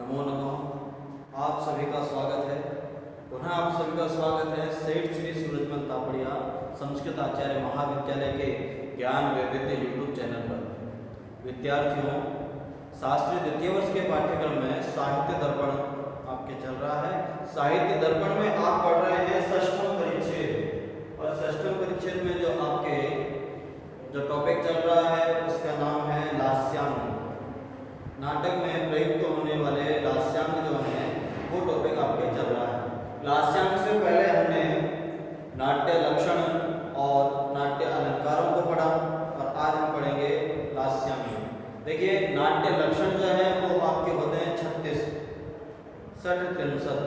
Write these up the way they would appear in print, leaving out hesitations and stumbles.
नमो नमः। आप सभी का स्वागत है। पुनः आप सभी का स्वागत है सेठ श्री सूरजमल तापड़िया संस्कृत आचार्य महाविद्यालय के ज्ञान वैविध्य यूट्यूब चैनल पर। विद्यार्थियों, शास्त्री द्वितीय वर्ष के पाठ्यक्रम में साहित्य दर्पण आपके चल रहा है। साहित्य दर्पण में आप पढ़ रहे हैं षष्ठम परिच्छेद, और षष्ठम परिच्छेद में जो आपके जो टॉपिक चल रहा है उसका नाम है लास्यांग। नाटक में प्रयुक्त होने वाले लास्यांग जो है वो टॉपिक आपके चल रहा है। लास्यांग से पहले हमने नाट्य लक्षण और नाट्य अलंकारों को पढ़ा, और आज हम पढ़ेंगे लास्यांग। देखिए, नाट्य लक्षण जो है वो आपके होते हैं 36, 60, 63,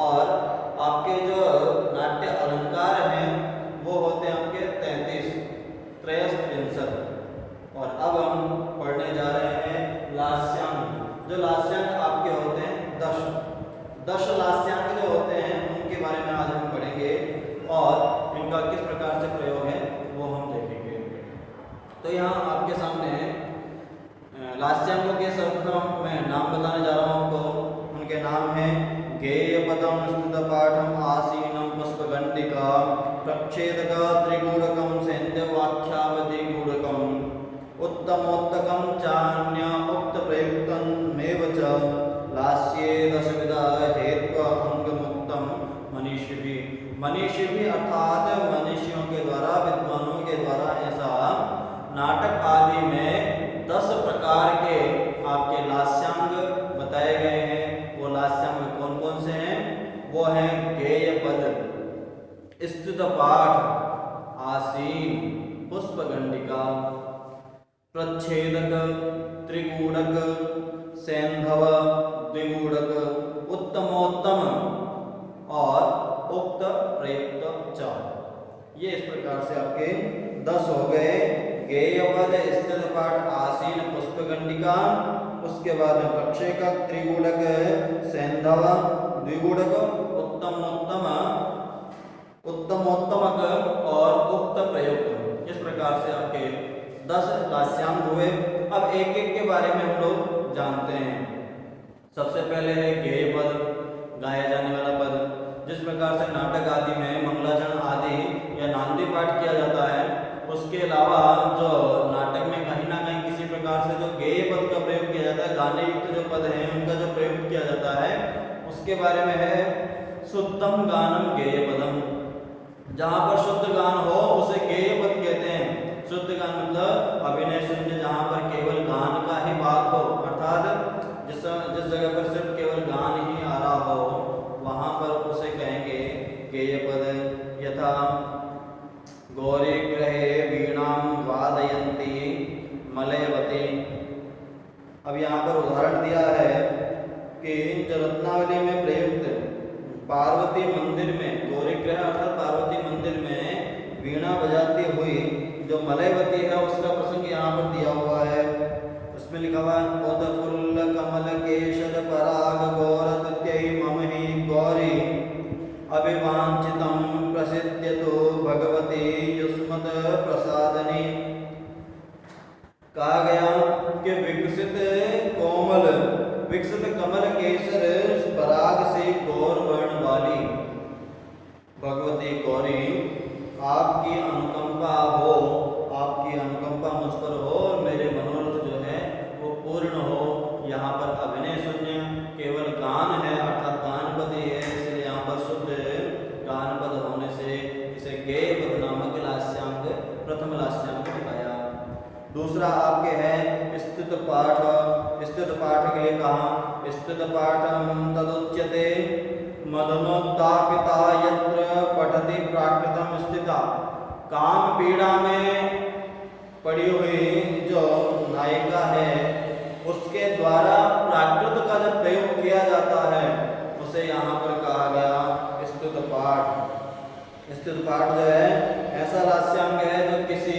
और आपके जो नाट्य अलंकार हैं वो होते हैं आपके 33, 63, 63। और अब हम पढ़ने जा रहे हैं लास्यांग। जो लास्यांग आपके होते हैं 10 लास्यांग जो होते हैं उनके बारे में आज हम पढ़ेंगे, और इनका किस प्रकार से प्रयोग है वो हम देखेंगे। तो यहाँ आपके सामने लास्यांगों के सर्वप्रथम मैं नाम बताने जा रहा हूँ आपको। उनके नाम हैं गेय पदम स्तुत पाठम आसीनम पुष्पगंडिका प्रच्छेदक त्रिगुणकम सेन्द्यवाख्यावधि गुणकम उत्तमोत्तकम चान्य उक्त प्रयुक्तं मेव च लास्ये दशविधा हेत्व अंगमुक्तम मनीषिभिः अर्थात मनीषियों के द्वारा, विद्वानों के द्वारा ऐसा नाटक आदि में 10 प्रकार के आपके लास्यांग बताए गए हैं। वो लास्यांग कौन कौन से हैं? वो हैं गेय पद, स्तुत पाठ, आसीन, पुष्पगंडिका, प्रच्छेदक, त्रिगुणक, सैंधव, द्विगुणक, उत्तमोत्तम और उक्त प्रयुक्त च। ये इस प्रकार से आपके 10 हो गए। गेय पद, स्तुत पाठ, आसीन, पुष्पगंडिका, उसके बाद में प्रक्षेपक, त्रिगुणक, सैंधव, द्विगुणक, उत्तमोत्तमक और उक्त प्रयुक्त। इस प्रकार से आपके 10 लास्यांग हुए। अब एक एक के बारे में हम लोग जानते हैं। सबसे पहले है गेय पद, गाया जाने वाला पद। जिस प्रकार से नाटक आदि में मंगलाचरण आदि या नांदी पाठ किया जाता है, उसके अलावा जो नाटक में कहीं ना कहीं किसी प्रकार से जो गेय पद का प्रयोग किया जाता है, गाने युक्त जो पद हैं उनका जो प्रयोग किया जाता है, उसके बारे में है शुद्धम गानम गेय पदम। जहाँ पर शुद्ध गान हो उसे गेय पद कहते हैं। शुद्ध गान मतलब अभिनय शून्य, जहाँ पर केवल गान का ही बात हो, अर्थात जिस जगह पर सिर्फ केवल गान ही आ रहा हो वहाँ पर उसे कहेंगे गेय पद। यथा गौरी गृहे वीणाम वादयन्ती मलयवती। अब यहाँ पर उदाहरण दिया है कि जो रत्नावली में प्रयुक्त पार्वती मंदिर में, गौरी गृह अर्थात पार्वती मंदिर में वीणा बजाती हुई जो मलयवती है उसका प्रसंग यहाँ पर दिया हुआ है। उसमें लिखा हुआ है उदफुल्ल कमल केशर पराग गौरतत्यै मम हि गौरी अभिवांछितं प्रसिद्ध्यतो भगवती युष्मत् प्रसादनी। कहा गया कि विकसित कमल केसर पराग से गौर वर्ण वाली भगवती गौरी आपकी अनुकंपा हो, आपकी अनुकंपा मुझ पर हो और मेरे मनोरथ जो है वो पूर्ण हो। यहाँ पर अभिनय शून्य केवल गान है, अर्थात गान पद ही है, इसलिए यहाँ पर शुद्ध गान पद होने से इसे गेय पद नामक लास्यांग, प्रथम लास्यांग बताया। दूसरा आपके है स्तुत पाठ। स्तुत पाठ के लिए कहा स्तुत पाठम तदुच्यते मदनोत्तापिता यत्र पठति प्राकृतम स्थिता। काम पीड़ा में पड़ी हुई जो नायिका है उसके द्वारा प्राकृत का जब प्रयोग किया जाता है उसे यहाँ पर कहा गया स्तुत पाठ। स्तुत पाठ जो है ऐसा लास्यांग है जो किसी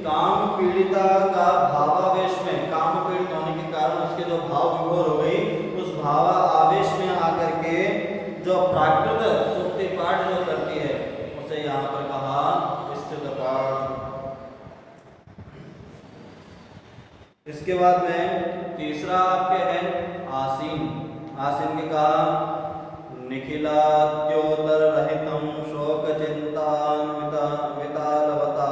काम पीड़िता का भावावेश में, काम पीड़ित होने के कारण उसके जो भाव विभोर हो गई, उस भावावेश में आकर के जो प्राकृत सूक्ति पाठ जो करती है उसे यहाँ पर कहा स्तुत पाठ। इसके बाद में तीसरा आपके है आसीन। आसीन के कहा निखिलाद्योतर रहितम शोक चिंतान्विता वितालवता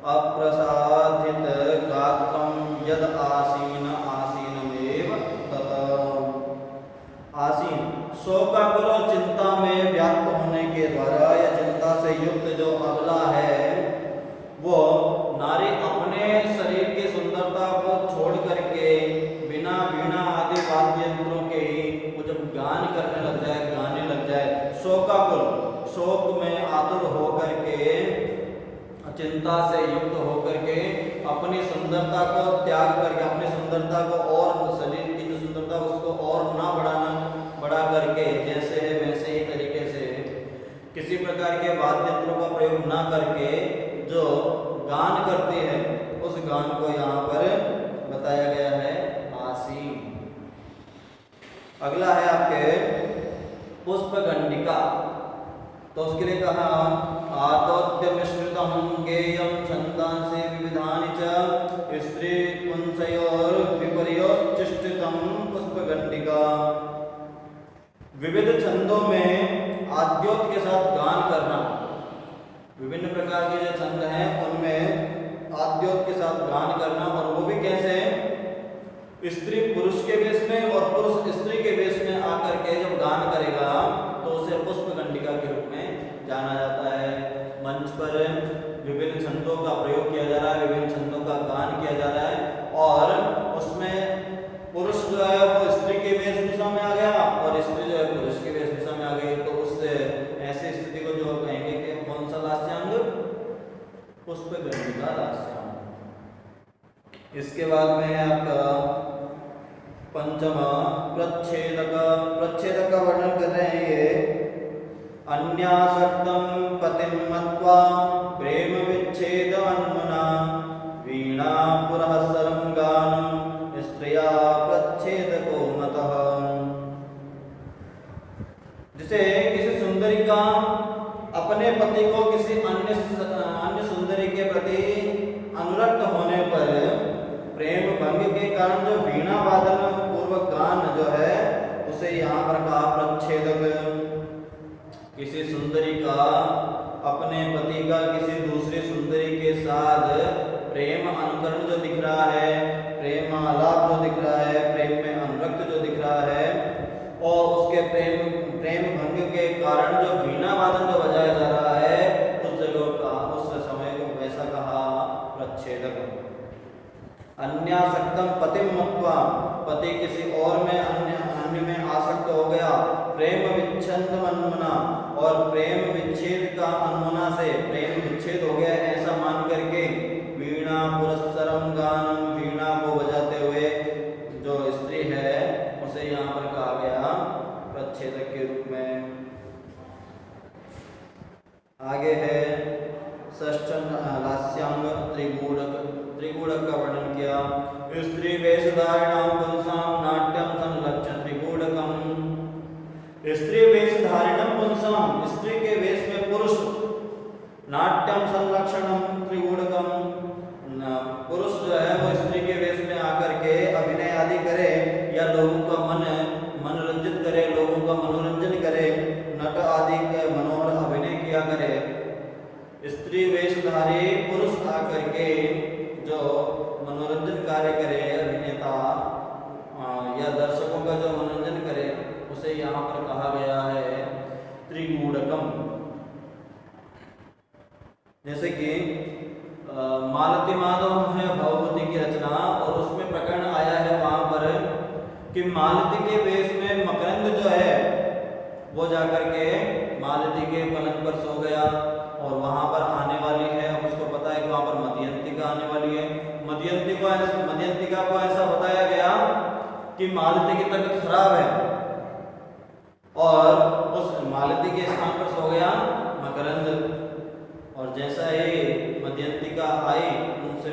अप्रसादित गात्रम यद आसीन आसीनमेव तत। आसीन शोकाकुल और चिंता में व्याप्त होने के द्वारा या चिंता से युक्त जो अबला है वो नारी अपने शरीर की सुंदरता को छोड़ करके बिना वीणा आदि वाद्य यंत्रों के ही वो जब गान करने लग जाए, गाने लग जाए, शोकाकुल शोक में आतुर होकर के चिंता से युक्त होकर के अपनी सुंदरता को त्याग करके अपनी सुंदरता को और शरीर की जो सुंदरता उसको और ना बढ़ा करके जैसे है वैसे ही तरीके से किसी प्रकार के वाद्य यंत्रों का प्रयोग ना करके जो गान करती है उस गान को यहाँ पर बताया गया है आसीन। अगला है आपके पुष्पगंडिका। तो उसके लिए कहा आतोद्य मिश्रितम गेयम छंदांसि विविधानि च स्त्री पुंसयोर विपर्योच्चिष्टितम पुष्पगंडिका। विविध छंदों में आद्योत के साथ गान करना। विभिन्न प्रकार के जो छंद हैं उनमें आद्योत के साथ गान करना, और वो भी कैसे, स्त्री पुरुष के वेश में और पुरुष स्त्री के वेश में आकर के जब गान करेगा तो उसे पुष्पगंडिका के रूप में जाना जाता है। मंच पर विभिन्न छंदों का प्रयोग किया जा रहा है, विभिन्न छंदों का गान किया जा रहा है, और उसमें पुरुष जो है वो स्त्री के वेशभूषा में आ गया और स्त्री जो है पुरुष के वेशभूषा में आ गई। तो उससे ऐसी स्थिति को जो कहेंगे कि कौन सा लास्यांग, पुष्पगंडिका लास्यांग। इसके बाद में आपका पंचमा प्रच्छेदक। प्रच्छेदक का वर्णन कर रहे हैं ये अन्यासक्तम पतिं मत्वा प्रेम विच्छेद अन्मुना वीणा पुरःसरं गानं स्त्रिया प्रच्छेदको मतः। जिसे किसी सुंदरी का अपने पति को किसी अन्य सुंदरी के प्रति अनुरक्त होने पर प्रेम भंग के कारण जो वीणा वादन पूर्वक गान जो है उसे यहाँ पर कहा प्रच्छेदक। किसी सुंदरी का अपने पति का किसी दूसरी सुंदरी के साथ प्रेम अनुकरण जो दिख रहा है, प्रेम आलाप जो दिख रहा है, प्रेम में अनुरक्त जो दिख रहा है, और उसके प्रेम भंग के कारण जो वीणा वादन जो बजाया जा रहा है उस जगह का उस समय को वैसा कहा प्रच्छेदक। अन्यासक्तम पतिं मत्वा, पति किसी और में अन्य में आसक्त हो गया, प्रेम विच्छेद अन्मुना, और प्रेम विच्छेद का अन्मुना से प्रेम विच्छेद हो गया ऐसा मान करके वीणा पुरस्सरम गानम, वीणा को बजाते हुए जो स्त्री है उसे यहाँ पर कहा गया प्रच्छेदक के रूप में। आगे है षष्ठ लास्यांग त्रिगूढ़क। त्रिगूढ़क का वर्णन किया स्त्री वेशधारिणां पुंसां नाट्यं संलक्ष्य त्रिगूढ़कम्। स्त्री वेशधारिणं पुंसां, स्त्री के वेश में पुरुष, नाट्यम संलक्षणम त्रिगूढ़कम्, पुरुष जो है वो स्त्री के वेश में आकर के अभिनय आदि करे या लोगों का मनोरंजित करे, लोगों का मनोरंजन करे, नट आदि के मनोहर अभिनय किया करे। स्त्री वेशधारी पुरुष आकर के जो मनोरंजन कार्य करे, अभिनेता या दर्शकों का जो मनोरंजन करे उसे यहाँ पर कहा गया है त्रिगूढ़कम। जैसे कि मालती माधव है भवभूति की रचना, और उसमें प्रकरण आया है वहां पर कि मालती के वेश में मकरंद जो है वो जाकर के मालती के पलंग पर सो गया, और वहां पर आने वाली है, अब उसको पता है कि वहां पर मदयंतिका आने वाली है। मदयंतिका को ऐसा बताया गया कि मालती की तबीयत खराब है, और उस मालती के स्थान पर सो गया मकरंद। और जैसा ही मदयंतिका आई उनसे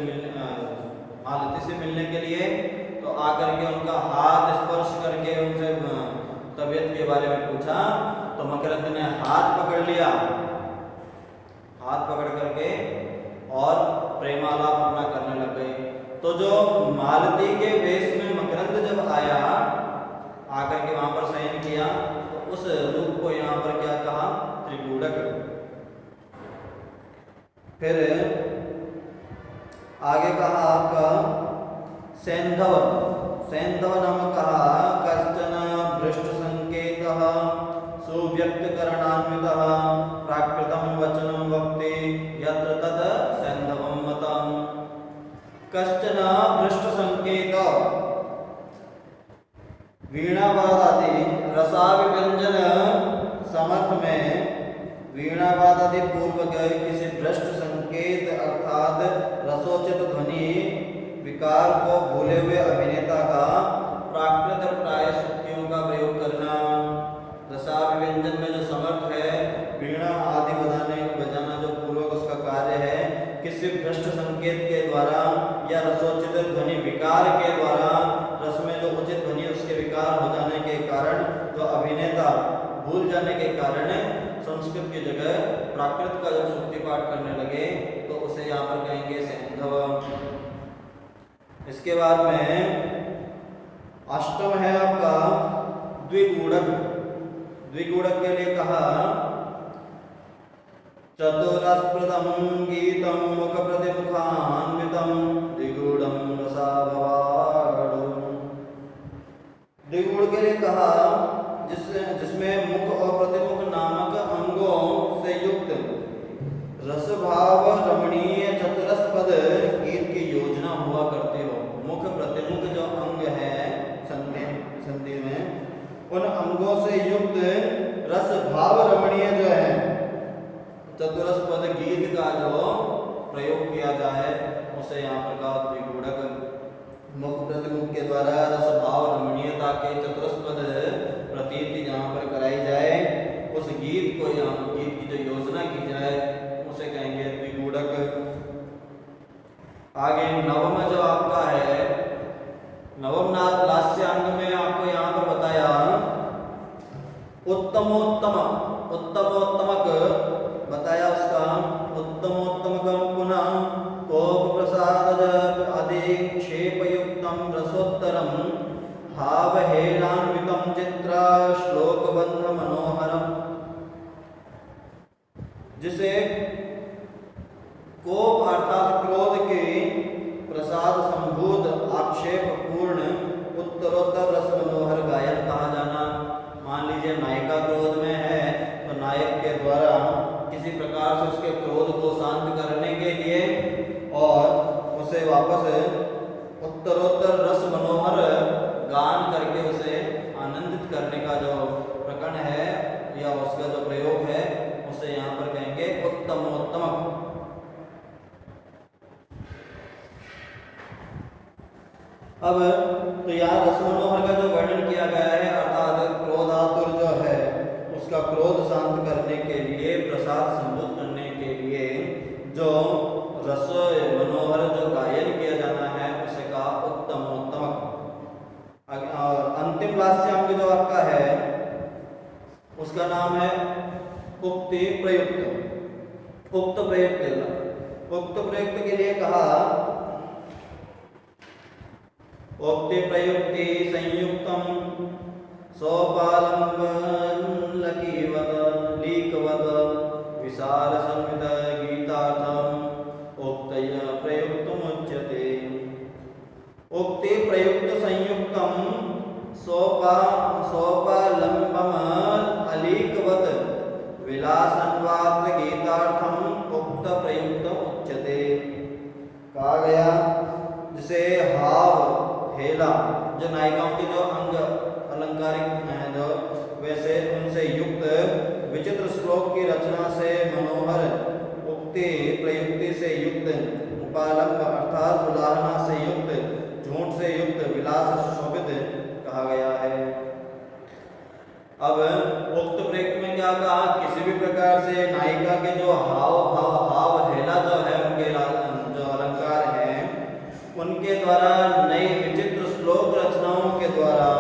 मालती से मिलने के लिए, तो आकर के उनका हाथ स्पर्श करके उनसे तबीयत के बारे में पूछा, तो मकरंद ने हाथ पकड़ लिया, हाथ पकड़ करके और प्रेमालाप अपना करने लग गए। तो जो मालती के वेश में मकरंद जब आया, आकर के वहां पर शयन किया, तो उस रूप को यहाँ पर क्या कहा? त्रिगुड़क। फिर आगे कहा आपका सैंधव। सैंधव नाम कहा कश्चन भ्रष्ट संकेतः सुव्यक्तकरणान्वितः प्राकृतं वचनं वक्ति यत्र तद सैंधवं मतम्। कश्चन भ्रष्ट संकेत, वीणावादादि रसाभिव्यंजन समर्थ में वीणावादादि पूर्वक किसी भ्रष्ट संकेत अर्थात रसोचित ध्वनि विकार को भूले हुए अभिनेता का प्राकृत प्राय शक्तियों का प्रयोग करना। रसाभिव्यंजन में जो समर्थ है, वीणा आदि बजाना जो पूर्वक उसका कार्य है, किसी भ्रष्ट संकेत के द्वारा या रसोचित ध्वनि विकार के द्वारा, रस में जो उचित ध्वनि उसके विकार हो जाने के कारण जो अभिनेता भूल जाने के कारण संस्कृत की जगह प्राकृत का जब शुद्धि पाठ करने लगे तो उसे यहाँ पर कहेंगे सैंधव। इसके बाद में अष्टम है आपका द्विगुणक। द्विगुणक के लिए कहा चतुरस्पृतम गीतम मुख प्रतिमुखान्वितम द्विगुणम रसाभवाडु। द्विगुण के लिए कहा जिसमें मुख और प्रतिमुख नामक अंगों से युक्त रसभाव रमणीय चतुरस्पद गीत की योजना हुआ करती हो। मुख प्रतिमुख जो अंग है संधि में, उन अंगों से युक्त रस भाव रमणीय जो है चतुरस्पद गीत का जो प्रयोग किया जाए उसे यहाँ पर कहा द्विगुणक। मुख प्रतिमुख के द्वारा रस भाव रमणीयता के चतुरस्पद प्रतीति जहाँ पर कराई जाए, उस गीत को या गीत की जो योजना की जाए उसे कहेंगे द्विगुणक। आगे नवम जो आपका है, नवम लास्यांग में आपको यहाँ पर बताया उत्तमोत्तम। उत्तमोत्तमक बताया उसका उत्तमोत्तमकम पुनः कोप प्रसाद अधिक्षेपयुक्तम रसोत्तरम भावहेलान्वितम चित्र श्लोकबंध मनोहरम। जिसे कोप अर्थात क्रोध के प्रसाद संभूत आक्षेप पूर्ण उत्तरोत्तर रस मनोहर गायन कहा जाना। मान लीजिए नायिका क्रोध में है तो नायक के द्वारा किसी प्रकार से उसके क्रोध को शांत करने के लिए और उसे वापस उत्तरोत्तर रस मनोहर गान करके उसे आनंदित करने का जो प्रकरण है या उसका जो प्रयोग है उसे यहाँ पर कहेंगे उत्तमोत्तमक। अब तो यहाँ रस मनोहर का जो वर्णन किया गया है अर्थात क्रोधातुर जो है उसका क्रोध शांत करने के लिए, प्रसाद संभूत करने के लिए जो रस मनोहर जो गायन किया जाना है उसे कहा उत्तमोत्तमक। और अंतिम लास्यांग जो आपका है उसका नाम है उक्ति प्रयुक्त। उक्त प्रयुक्त, उक्त प्रयुक्त के लिए कहा उक्ति प्रयुक्ति संयुक्तम सोपालंब लकीवत लीकवत विशाल संवित गीतार्थम उक्तय प्रयुक्तमुच्यते। उक्ति प्रयुक्त संयुक्तम सोपालंबम अलीकवत विलासन्वाद गीतार्थम उक्त प्रयुक्त उच्यते। कहा गया जिसे हाव हेला जो नायिकाओं के जो अंग अलंकारिक हैं जो वैसे उनसे युक्त विचित्र श्लोक की रचना से मनोहर उक्ति प्रयुक्ति से युक्त उपालंब अर्थात उदाहरणा से युक्त झूठ से युक्त विलास शोभित कहा गया है। अब उक्त प्रयुक्त में क्या कहा, किसी भी प्रकार से नायिका के जो हाव हेला जो है उनके जो अलंकार हैं उनके द्वारा नई विचित्र श्लोक रचनाओं के द्वारा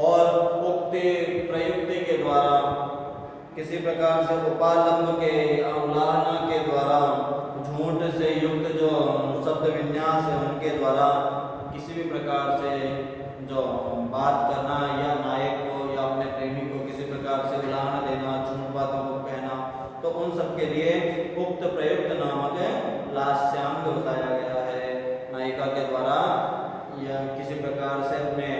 और उक्ति प्रयुक्ति के द्वारा किसी प्रकार से उपालंब के उलाहना के द्वारा झूठ से युक्त जो शब्द विन्यास है उनके द्वारा भी प्रकार से जो बात करना या नायक को या अपने प्रेमी को किसी प्रकार से उलाहना देना, झूठ बातों को कहना, तो उन सब के लिए उक्त प्रयुक्त नामक लास्यांग बताया गया है। नायिका के द्वारा या किसी प्रकार से अपने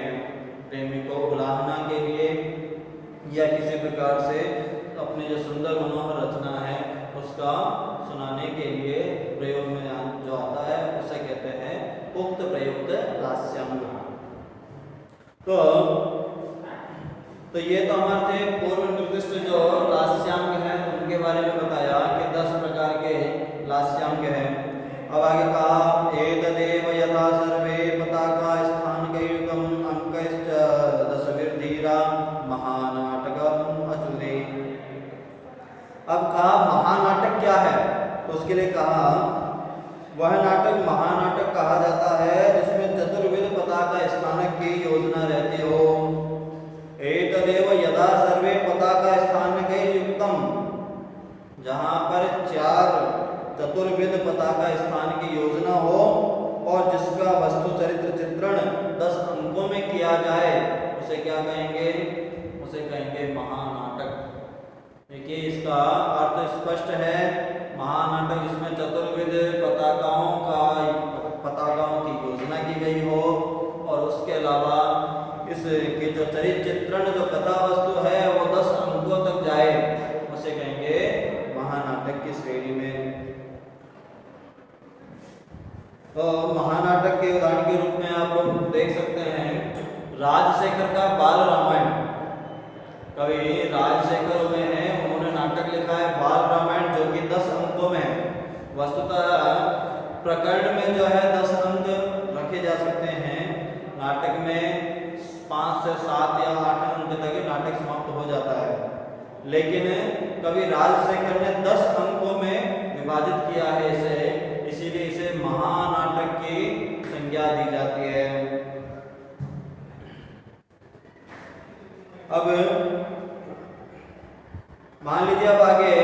प्रेमी को उलाहना के लिए या किसी प्रकार से अपनी जो सुंदर मनोहर रचना है उसका सुनाने के लिए प्रयोग में जो आता है उसे कहते हैं उक्त प्रयुक्त लास्यांग। तो ये तो हमारे थे पूर्व निर्दिष्ट जो लास्यांग है उनके बारे में बताया कि 10 प्रकार के लास्यांग हैं। अब आगे कहा एतदेव यथा सर्वे पताका स्थानकयुगम अंकश्च दशविर्धीरा महानाटकम अचुरे। अब कहा महानाटक क्या है, तो उसके लिए कहा वह नाटक महानाटक कहा जाता है जिसमें चतुर्विध पताका स्थानक की योजना रहती हो। एतदेव यदा सर्वे पताका स्थानकैर्युक्तम, जहां पर 4 चतुर्विध पताका स्थान की योजना हो और जिसका वस्तु चरित्र चित्रण 10 अंकों में किया जाए उसे क्या कहेंगे, उसे कहेंगे महानाटक। देखिए इसका अर्थ स्पष्ट है, महानाटक जिसमें चतुर्विध पताकाओं की योजना की गई हो और उसके अलावा इसके जो चरित्र चित्रण जो कथा वस्तु है वो 10 अंकों तक जाए उसे कहेंगे महानाटक की श्रेणी में। तो महानाटक के उदाहरण के रूप में आप लोग देख सकते हैं राजशेखर का बाल रामायण। कवि राजशेखर हुए हैं, उन्होंने नाटक लिखा है बाल रामायण जो कि 10 अंकों में है। वस्तुतः प्रकरण में जो है 10 अंक रखे जा सकते हैं, नाटक में 5 से 7 या 8 अंक तक नाटक समाप्त हो जाता है, लेकिन कवि राजशेखर ने 10 अंकों में विभाजित किया है इसे, इसीलिए इसे महानाटक की संज्ञा दी जाती है। अब मान लीजिए अब आगे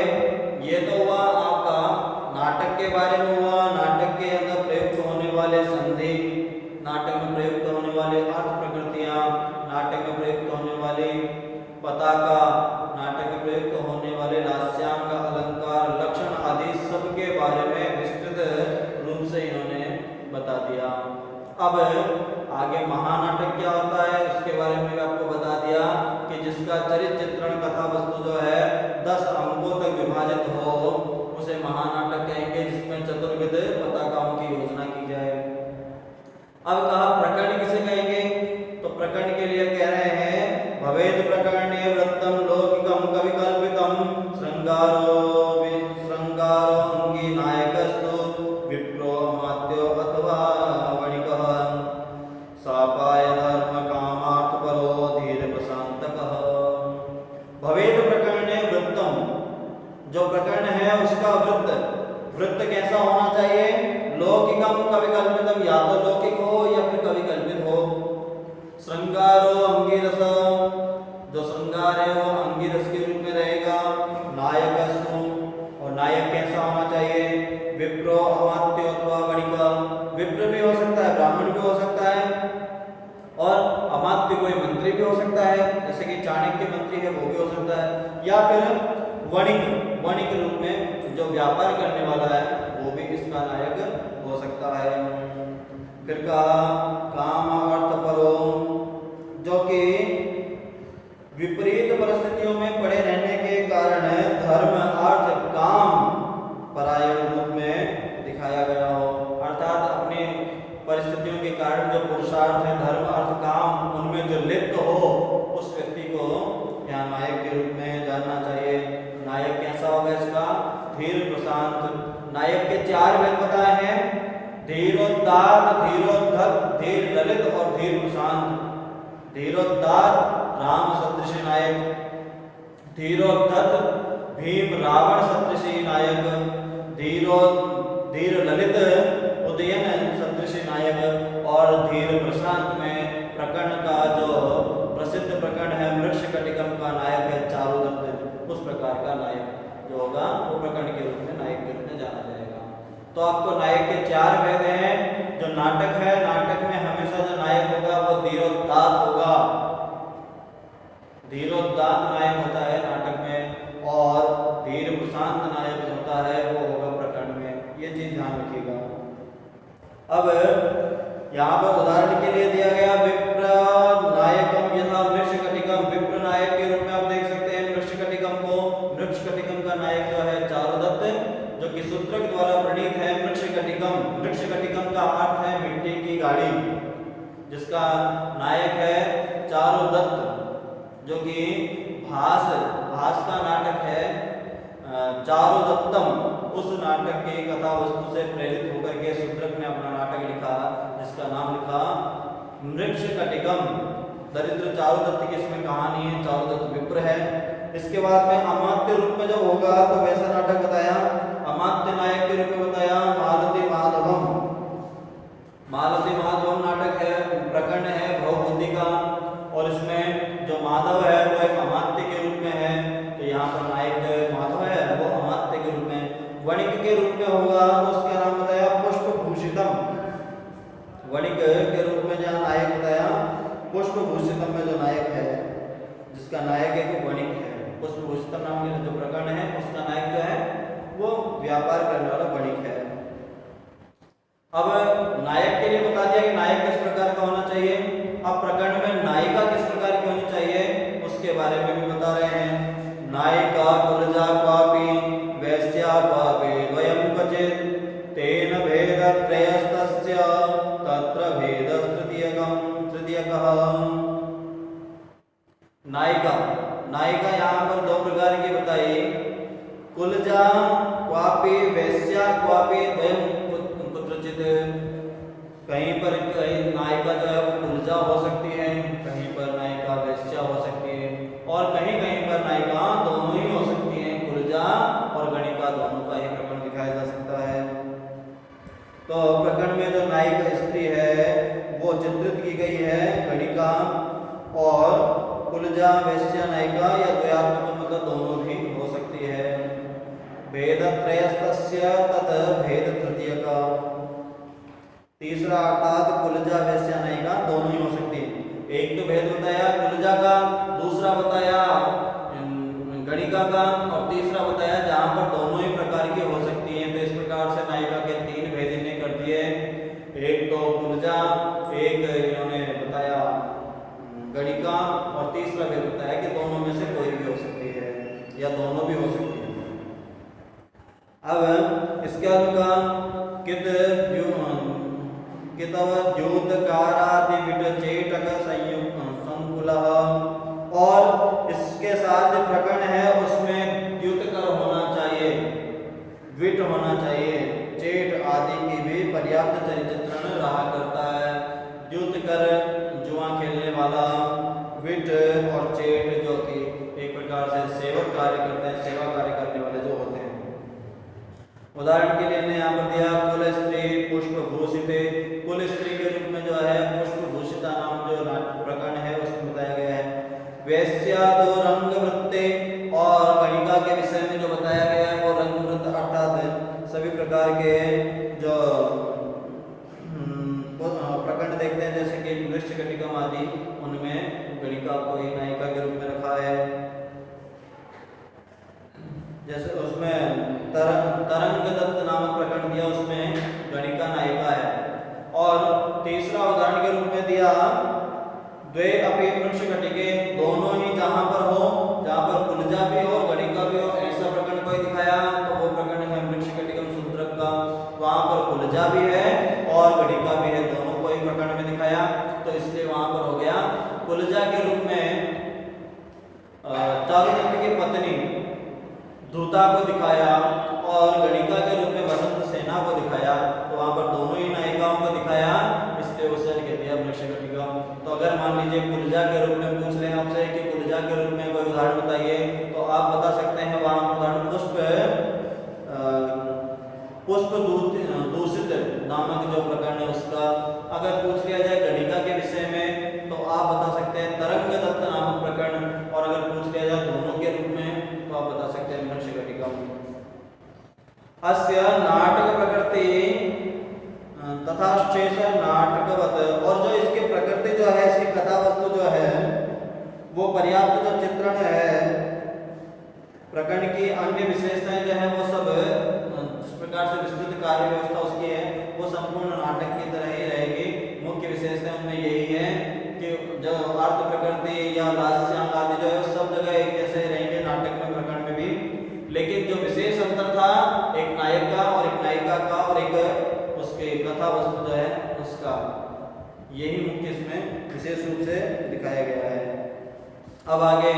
ये तो हुआ आपका नाटक के बारे में हुआ, नाटक के अंदर प्रयुक्त होने वाले संधि, नाटक में प्रयुक्त होने वाले अर्थ प्रकृतियां, नाटक में प्रयुक्त होने वाली पताका, नाटक में प्रयुक्त होने वाले लास्यांग, अलंकार, लक्षण आदि सबके बारे में विस्तृत रूप से इन्होंने बता दिया। अब आगे महानाटक क्या होता है उसके बारे में भी आपको बता दिया कि जिसका चरित्र चित्रण कथा वस्तु जो है 10 अंकों तक विभाजित हो उसे महानाटक कहेंगे, जिसमें चतुर्विध पताकाओं की योजना की जाए। अब कहा प्रकरण किसे कहेंगे, तो प्रकरण के लिए कह रहे हैं भवेद प्रकरणे वृत्तम लौकिकम कविकल्पितम श्रृंगारो अंगी नायकस्तु विप्रो अमात्यो अथवा वणिकः सापाय धर्म कामार्थ परो धीर प्रशांतकः। भवेद प्रकरणे वृत्तम, जो प्रकरण है उसका वृत्त कैसा होना चाहिए, लौकिकम कविकल्पितम, या तो लौकिक हो या फिर कविकल्पित हो। श्रृंगारो अंगिरस, जो श्रृंगार है वो अंगिरस के रूप में रहेगा। नायकस्तु, और नायक कैसा होना चाहिए, विप्रो अमात्यो अथवा वणिका, विप्र भी हो सकता है, ब्राह्मण भी हो सकता है, और अमात्य कोई मंत्री भी हो सकता है, जैसे कि चाणक्य मंत्री है वो भी हो सकता है, या फिर वणिक रूप में जो व्यापार करने वाला है वो भी इसका नायक हो सकता है। फिर कहा काम अर्थ परो, जो कि विपरीत परिस्थितियों में पड़े रहने के कारण धर्म अर्थ काम परायण रूप में दिखाया गया हो, अर्थात अपने परिस्थितियों के कारण जो पुरुषार्थ है धर्म अर्थ काम उनमें जो लिप्त हो उस व्यक्ति को यहाँ नायक के रूप में जानना चाहिए। नायक कैसा होगा इसका, धीर प्रशांत। नायक के 4 भेद बताए हैं, धीरोदात, धीरोद्धत, धीर ललित और धीर प्रशांत। धीरोदात राम सदृश नायक, धीरोद्धत भीम रावण सदृश नायक, धीर ललित उदयन सदृश नायक, और धीर प्रशांत में प्रकरण का जो प्रसिद्ध प्रकरण है मृक्षकटिकम का नायक है चारुदत्त, उस प्रकार का नायक जो होगा वो प्रकरण के रूप में नायक के रूप में जाना जाएगा। तो आपको नायक के 4 भेद हैं। जो नाटक है, नाटक में हमेशा दूसरा जो नायक होगा वो धीरोदात्त होगा। धीरोदात्त नायक होता है नाटक में, और धीर प्रशांत नायक होता है वो होगा प्रकरण में। ये चीज ध्यान रखिएगा। अब यहाँ पर उदाहरण के लिए दिया गया विप्र नायकम यथा मृक्षकटिकम। विप्र नायक के रूप में आप देख सकते हैं मृक्षकटिकम को। मृक्षकटिकम का नायक जो है चारुदत्त, जो कि सूत्रक द्वारा प्रणीत है मृक्षकटिकम। मृक्षकटिकम का अर्थ है मिट्टी की गाड़ी, जिसका नायक है चारुदत्त, जो कि भास का नाटक है चारुदत्तम। उस नाटक की कथा वस्तु से प्रेरित होकर के सूत्रक ने अपना नाटक लिखा, जिसका नाम लिखा मृक्षकटिकम। दरिद्र चारुदत्त की इसमें कहानी है, चारुदत्त विप्र है। इसके बाद में अमात्य रूप में जब होगा तो वैसा नाटक बताया। अमात्य नायक के रूप में बताया मालती माधवम। मालती माधवम नाटक है, प्रकरण है भवबुद्धि का, और इसमें जो माधव है वो एक अमात्य के रूप में है। तो यहाँ पर नायक जो माधव है वो अमात्य के रूप में। वणिक के रूप में होगा तो उसका नाम बताया पुष्पभूषितम। वणिक के रूप में जहाँ नायक बताया पुष्पभूषितम में जो नायक है, जिसका नायक एक वणिक है। पुष्पभूषितम नाम के जो प्रकरण है उसका नायक जो है वो व्यापार करने वाला वणिक है। अब नायक के लिए बता दिया कि नायक किस प्रकार का होना चाहिए। अब प्रकरण में नायिका किस प्रकार की होनी चाहिए उसके बारे में भी बता रहे हैं। नायिका कुलजा क्वापि वैश्या क्वापि द्वयं क्वचित् तेन भेदत्रयस्तस्य तत्र तृतीयकः। नायिका यहाँ पर दो प्रकार की बताई। कुलजा क्वापि वैश्या क्वापि द्वयं कुत्रचित्। कहीं पर नायिका जो है वो कुलजा हो सकती है, कहीं पर नायिका वैश्या हो सकती है, और कहीं कहीं पर नायिका दोनों ही हो सकती हैं। कुलजा और गणिका दोनों का ही प्रकरण दिखाया जा सकता है। तो प्रकरण में जो नायिका स्त्री है वो चित्रित की गई है गणिका, और कुलजा वैश्या नायिका या द्वयात्मक मतलब दोनों भी हो सकती है। भेदत्रयस्तस्य तत् भेद तृतीयका। तीसरा अर्थात कुलजा वैश्या नायिका दोनों ही हो सकती है। एक तो भेद बताया कुलजा का, दूसरा बताया गणिका का, और तीसरा बताया जहां पर दोनों ही प्रकार की हो सकती हैं। तो इस प्रकार से नायिका के तीन भेद इन्हें कर दिए। एक तो कुलजा, एक इन्होंने बताया गणिका, और तीसरा भेद बताया कि दोनों में से कोई भी हो सकती है या दोनों भी हो सकती है। अब इसके अनुसार और इसके साथ जो प्रकरण है उसमें द्युतकर होना चाहिए, विट होना चाहिए। चेट आदि की भी पर्याप्त चरित्रण रहा करता है। द्युतकर जुआ खेलने वाला, विट और चेट जो कि एक प्रकार से सेवक कार्य करते हैं, सेवा कार्य करने वाले जो होते हैं। उदाहरण के लिए यहाँ पर दिया कुल स्त्री पुष्पभूषिते। कुल स्त्री के रूप में जो है पुष्पभूषिता नाम जो प्रकरण है उसमें बताया गया है। वैश्या तो रंगवृत्ते, और गणिका के विषय में जो बताया गया है वो रंगवृत्त अर्थात सभी प्रकार के जो प्रकरण देखते हैं जैसे कि मृक्षकटिकम आदि, उनमें गणिका को ही नायिका के रूप में रखा है। जैसे उसमें तरंग दत्त नामक प्रकरण दिया, उसमें गणिका नायिका है। और तीसरा उदाहरण के रूप में दिया द्वे अपि मृक्षकटिके, दोनों ही जहां पर हो, जहां पर कुलजा भी हो गणिका भी हो, ऐसा प्रकरण कोई दिखाया तो वो प्रकरण है मृक्षकटिकम सूत्रक का। वहां पर कुलजा भी है और गणिका भी है, दोनों को ही प्रकरण में दिखाया, तो इसलिए वहां पर हो गया कुलजा के रूप में चारुदत्त की पत्नी धूता को दिखाया, और गणिका के रूप में वसंत सेना को दिखाया। तो वहां पर दोनों ही नायिकाओं को दिखाया, इसलिए उसे कह दिया मृक्षकटिका। तो अगर मान लीजिए कुलजा के रूप में पूछ लें आपसे कि कुलजा के रूप में कोई उदाहरण बताइए, तो आप बता सकते हैं वहां उदाहरण पुष्प दूषित नामक जो प्रकरण है उसका। अगर पूछ लिया जाए गणिका के विषय में तो आप बता सकते हैं तरंग दत्त नामक प्रकरण, और अगर पूछ लिया जाए दोनों के रूप में तो आप बता सकते हैं मृक्षकटिका। अस्य नाटक प्रकृति तथा शेष नाटकवत, और जो इसकी प्रकृति जो है, इसकी कथा वस्तु जो है वो पर्याप्त जो चित्रण है, प्रकरण की अन्य विशेषताएं जो है वो सब जिस प्रकार से विस्तृत कार्य व्यवस्था उसकी है वो संपूर्ण नाटक की तरह ही रहेगी। मुख्य विशेषताएं उनमें यही है कि जो अर्थ प्रकृति या लास्यांग आदि जो है सब जगह एक जैसे रहेंगे नाटक में, प्रकरण में भी, लेकिन जो विशेष अंतर था एक नायक का और एक नायिका का और एक उसके कथा वस्तु जो है उसका, यही मुख्य इसमें विशेष रूप से दिखाया गया है। अब आगे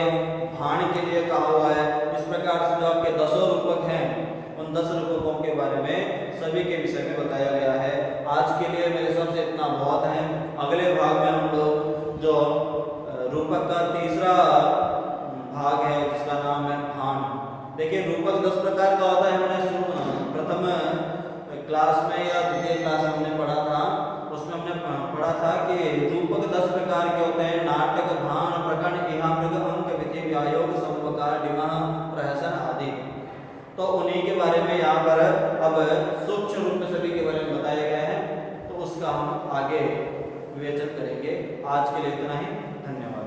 भाण के लिए कहा हुआ है। इस प्रकार से जो आपके 10 रूपक हैं उन 10 रूपकों के बारे में सभी के विषय में बताया गया है। आज के लिए मेरे हिसाब से इतना बहुत है। अगले भाग में हम लोग जो रूपक का तीसरा भाग है जिसका नाम है भाण। देखिए रूपक 10 प्रकार का होता है। हमने प्रथम क्लास में या द्वितीय क्लास में हमने पढ़ा था, उसमें हमने पढ़ा था कि रूपक 10 प्रकार के होते हैं। नाटक, भाण, प्रकरण, इहा, मृग, अंक, विधि, व्यायोग, समवकार, डिमः, प्रहसन आदि। तो उन्हीं के बारे में यहाँ पर अब सूक्ष्म रूप में सभी के बारे में बताया गया है, तो उसका हम आगे विवेचन करेंगे। आज के लिए इतना ही, धन्यवाद।